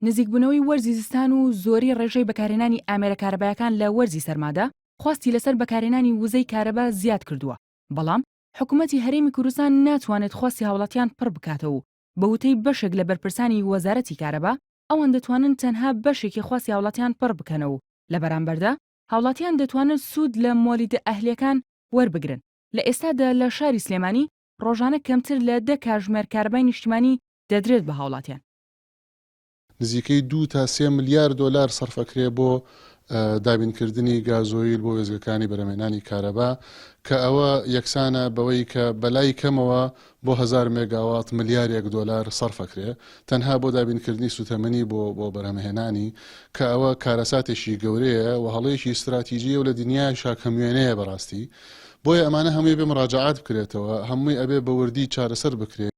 نزیکبوونەوەی وەرزی زستان و زۆری ڕێژەی بەکارهێنانی ئامێرە کارەبایەکان لە وەرزی سەرمادا خواستی لەسەر بەکارهێنانی وزەی کارەبا زیاد کردووە. بەڵام حکوومەتی هەرێمی کوردستان ناتوانێت خواستی هاوڵاتیان پڕ بکاتەوە و بە وتەی بەشێک لە بەرپرسانی وەزارەتی کارەبا ئەوان دەتوانن تەنها بەشێکی خواستی هاوڵاتیان پڕ بکەنەوە و لە بەرامبەردا هاوڵاتیان دەتوانن سوود لە مۆلیدە ئەهلیەکان وەربگرن. لە ئێستادا لە شاری سلێمانی ڕۆژانە کەمتر لە 10 کاتژمێر کارەبای نیشتیمانی دەدرێت بە هاوڵاتیان. نزیکەی 2 تا 3 ملیار دلار سەرفەکرێ بۆ دابینکردنی گازۆیل بۆ وێزگەکانی بەرهەمهێنانی کارەبا کە ئەوە یەکسانە بەوەی کە بەلای کەمەوە بۆ 1000 مێگاوات ملیارێک دلار سەرفەکرێ تەنها بۆ دابینکردنی سوتەمەنی بۆ بەرهەمهێنانی کە ئەوە کارەساتێکی گەورەیە و هەڵەیەکی استراتیژیە و لە دنیای شاکەمیێنەیە بەڕاستی بۆیە ئەمانە هەمووی بێ مراجعات بکرێتەوە هەمووی ئەبێ بە وردی چارەسەر بکرێت.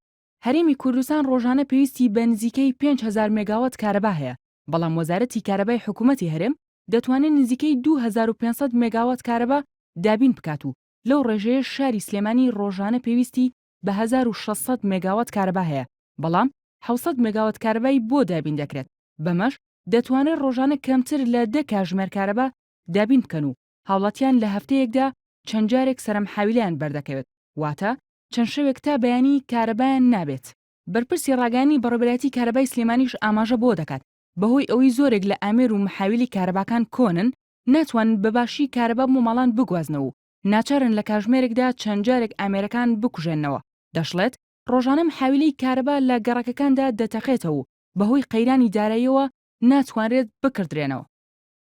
هەرێمی کوردستان ڕۆژانە پێویستی بە نزیکەی 5000 مێگاوات کارەبا هەیە، بەڵام وەزارەتی کارەبای حکوومەتی هەرێم دەتوانێت نزیکەی 2500 مێگاوات کارەبا دابین بکات و لەو ڕێژەیە شاری سلێمانی ڕۆژانە پێویستی بە 1600 مێگاوات کارەبا هەیە، بەڵام 700 مێگاوات کارەبای بۆ دابین دەکرێت. بەمەش دەتوانێت ڕۆژانە کەمتر لە 10 کاتژمێر کارەبا دابین بکەن و هاوڵاتیان لە هەفتەیەکدا چەند جارێک سەرمحاویلیان بەردەکەوێت، واتە چەند شەوێک تا بەیانی کارەبایان نابێت. بەرپرسی ڕاگەیاندنی بەڕێوەبەرایەتی کارەبای سلێمانیش ئاماژە بۆ دەکات بەهۆی ئەوەی زۆرێک لە ئامێر و محاویلی کارەباکان کۆنن ناتوانن بەباشی کارەبا بۆ ماڵان بگوازنەوە و ناچارن لە کاتژمێرێکدا چەند جارێک ئامێرەکان بکوژێنەوە. دەشڵێت ڕۆژانە محاویلی کارەبا لە گەڕەکەکاندا دەتەقێتەوە و بەهۆی قەیرانی داراییەوە ناتوانرێت بکردرێنەوە.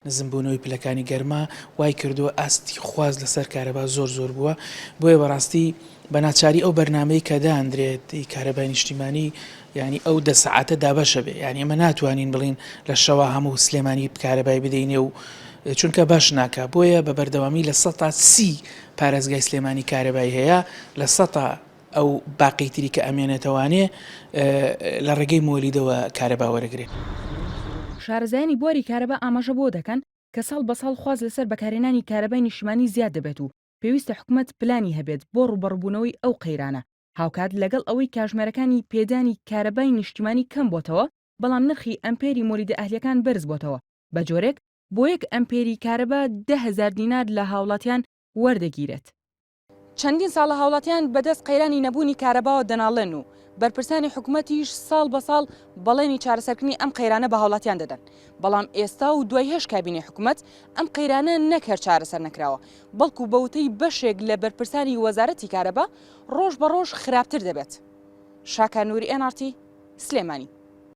نزمبوونەوەی پلەکانی گەرما وای کردووە ئاستی خواز لەسەر کارەبا زۆر بووە، بۆیە بەڕاستی بە ناچاری ئەو بەرنامەی کە دانرێت کارەبای نیشتیمانی یعنی ئەو 10 سەعاتە دابەشە بێ، یعنی ئەمە ناتوانین بڵین لە شەوە هەموو سلێمانی کارەبای بدەینێ و چونکە باش ناکە، بۆیە بە بەردەوامی لە 100 تا 30 پارێزگای سلێمانی کارەبای هەیە لە 100 ئەو باقی تری کە ئەمێنێتەوانێ لە ڕێگەی مۆلیدەوە کارەبا وەرەگرێت. شارەزایانی بۆری کارەبا ئاماژە بۆ دەکەن کە ساڵ بە ساڵ خواز لەسەر بەکارهێنانی کارەبای نیشتیمانی زیاد دەبێت و پێویستە حکوومەت پلانی هەبێت بۆ ڕوبەڕووبوونەوەی ئەو قەیرانە، هاوکات لەگەڵ ئەوەی کاتژمێرەکانی پێدانی کارەبای نیشتیمانی کەم بۆتەوە، بەڵام نرخی ئەمپێری مۆلیدە ئەهلیەکان بەرز بۆتەوە. بە جۆرێک بۆ 1 ئەمپێری کارەبا 10,000 دینار لە هاوڵاتیان وەردەگیرێت. چەندین ساڵە هاوڵاتیان بەدەست قەیرانی نەبوونی کارەباوە دەناڵێن و بەرپرسانی حکوومەتیش ساڵ بە ساڵ بەڵێنی چارەسەرکردنی ئەم قەیرانە بە هاوڵاتیان دەدەن، بەڵام ئێستا و دوای هێش کابینی حکوومەت ئەم قەیرانە نەکرد چارەسەر نەکراوە، بەڵکو بەوتەی بەشێک لە بەرپرسانی وەزارەتی کارەبا ڕۆژ بە ڕۆژ خراپتر دەبێت. شاکان نووری NRT سلێمانی.